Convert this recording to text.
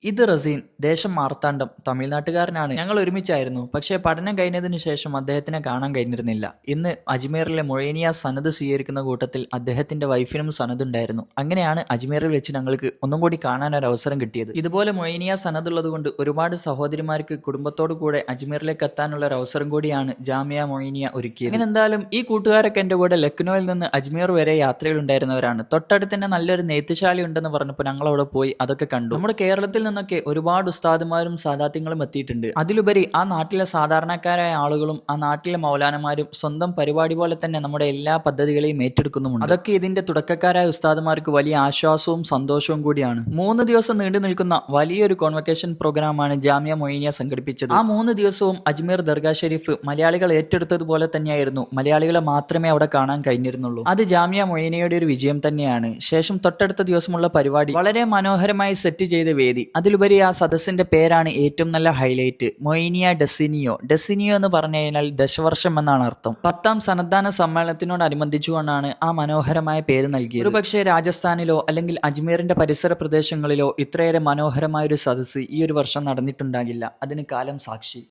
ഇത് റസീൻ, ദേശം മാർത്താണ്ഡം, തമിഴ്നാട്ടുകാരനാണ്. ഞങ്ങൾ ഒരുമിച്ചായിരുന്നു. പക്ഷേ പഠനം കഴിഞ്ഞതിന് ശേഷം അദ്ദേഹത്തിനെ കാണാൻ കഴിഞ്ഞിരുന്നില്ല. ഇന്ന് അജ്മീറിലെ മൊഴേനിയ സനത് സ്വീകരിക്കുന്ന കൂട്ടത്തിൽ അദ്ദേഹത്തിന്റെ വൈഫിനും സനത് ഉണ്ടായിരുന്നു. അങ്ങനെയാണ് അജ്മീറിൽ വെച്ച് ഞങ്ങൾക്ക് ഒന്നും കൂടി കാണാൻ ഒരു അവസരം കിട്ടിയത്. ഇതുപോലെ മൊഴേനിയ സനത് ഉള്ളതുകൊണ്ട് ഒരുപാട് സഹോദരിമാർക്ക് കുടുംബത്തോടു കൂടെ അജ്മീറിലേക്ക് എത്താനുള്ള ഒരു അവസരം കൂടിയാണ് ജാമിയ മൊഴേനിയ ഒരുക്കിയത്. അങ്ങനെ എന്തായാലും ഈ കൂട്ടുകാരൊക്കെ എൻ്റെ കൂടെ ലക്നോയിൽ നിന്ന് അജ്മീർ വരെ യാത്രയിലുണ്ടായിരുന്നവരാണ്. തൊട്ടടുത്ത് തന്നെ നല്ലൊരു നെയ്ത്തുശാല ഉണ്ടെന്ന് പറഞ്ഞപ്പോൾ ഞങ്ങൾ അവിടെ പോയി അതൊക്കെ കണ്ടു. നമ്മുടെ കേരളത്തിൽ നിന്നൊക്കെ ഒരുപാട് ഉസ്താദുമാരും സാദാത്യങ്ങളും എത്തിയിട്ടുണ്ട്. അതിലുപരി ആ നാട്ടിലെ സാധാരണക്കാരായ ആളുകളും ആ നാട്ടിലെ മൗലാനമാരും സ്വന്തം പരിപാടി പോലെ തന്നെ നമ്മുടെ എല്ലാ പദ്ധതികളെയും ഏറ്റെടുക്കുന്നുമുണ്ട്. അതൊക്കെ ഇതിന്റെ തുടക്കക്കാരായ ഉസ്താദുമാർക്ക് വലിയ ആശ്വാസവും സന്തോഷവും കൂടിയാണ്. 3 ദിവസം നീണ്ടു നിൽക്കുന്ന വലിയൊരു കോൺവക്കേഷൻ പ്രോഗ്രാമാണ് ജാമിയ മൊയ്നിയ സംഘടിപ്പിച്ചത്. ആ 3 ദിവസവും അജ്മീർ ദർഗാ ഷെരീഫ് മലയാളികൾ ഏറ്റെടുത്തതുപോലെ തന്നെയായിരുന്നു. മലയാളികളെ മാത്രമേ അവിടെ കാണാൻ കഴിഞ്ഞിരുന്നുള്ളൂ. അത് ജാമിയ മൊയ്നിയയുടെ ഒരു വിജയം തന്നെയാണ്. ശേഷം തൊട്ടടുത്ത ദിവസമുള്ള പരിപാടി വളരെ മനോഹരമായി സെറ്റ് ചെയ്ത വേദി. അതിലുപരി ആ സദസ്സിന്റെ പേരാണ് ഏറ്റവും നല്ല ഹൈലൈറ്റ്, മൊയ്നിയ ഡെസിനിയോ. ഡെസിനിയോ എന്ന് പറഞ്ഞു കഴിഞ്ഞാൽ ദശവർഷം എന്നാണ് അർത്ഥം. 10ാം സന്നദ്ധാന സമ്മേളനത്തിനോടനുബന്ധിച്ചുകൊണ്ടാണ് ആ മനോഹരമായ പേര് നൽകിയത്. ഒരുപക്ഷെ രാജസ്ഥാനിലോ അല്ലെങ്കിൽ അജ്മീറിന്റെ പരിസര പ്രദേശങ്ങളിലോ ഇത്രയേറെ മനോഹരമായ ഒരു സദസ്സ് ഈ ഒരു വർഷം നടന്നിട്ടുണ്ടാകില്ല. അതിന് കാലം സാക്ഷി.